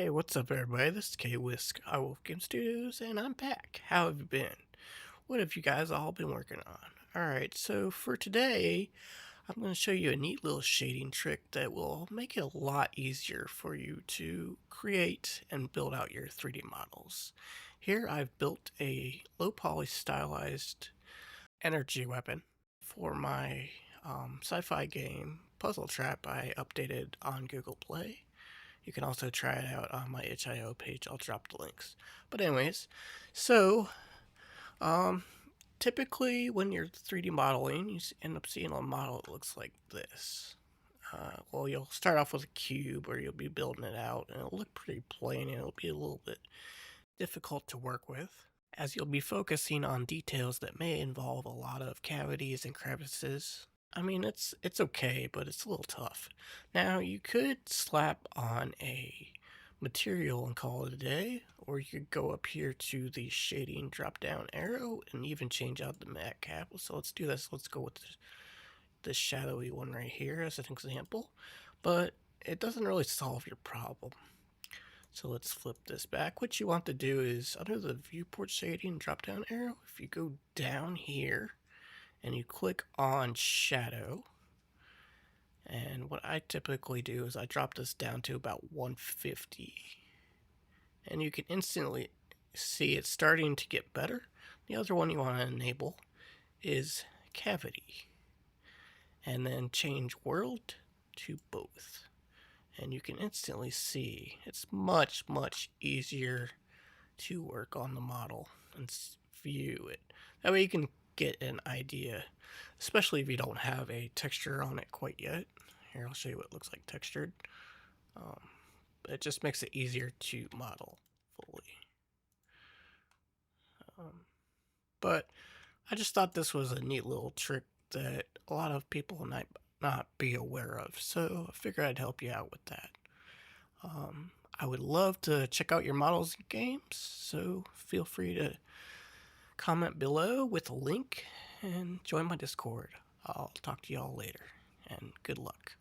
Hey, what's up everybody? This is K-Whisk, iWolf Game Studios, and I'm back. How have you been? What have you guys all been working on? Alright, so for today, I'm going to show you a neat little shading trick that will make it a lot easier for you to create and build out your 3D models. Here I've built a low poly stylized energy weapon for my sci-fi game Puzzletrap I updated on Google Play. You can also try it out on my itch.io page. I'll drop the links. But anyways, so typically when you're 3D modeling, you end up seeing a model that looks like this. Well, you'll start off with a cube, or you'll be building it out, and it'll look pretty plain, and it'll be a little bit difficult to work with, as you'll be focusing on details that may involve a lot of cavities and crevices. I mean, it's okay, but it's a little tough. Now, you could slap on a material and call it a day, or you could go up here to the shading drop down arrow and even change out the matte cap. So let's do this. Let's go with this shadowy one right here as an example, but it doesn't really solve your problem. So let's flip this back. What you want to do is under the viewport shading drop down arrow, if you go down here and you click on shadow, and what I typically do is I drop this down to about 150, and you can instantly see it's starting to get better. The other one you want to enable is cavity, and then change world to both, and you can instantly see it's much easier to work on the model and view it. That way you can get an idea, especially if you don't have a texture on it quite yet. Here, I'll show you what it looks like textured. It just makes it easier to model fully. But I just thought this was a neat little trick that a lot of people might not be aware of, so I figured I'd help you out with that. I would love to check out your models and games, so feel free to comment below with a link and join my Discord. I'll talk to y'all later, and good luck.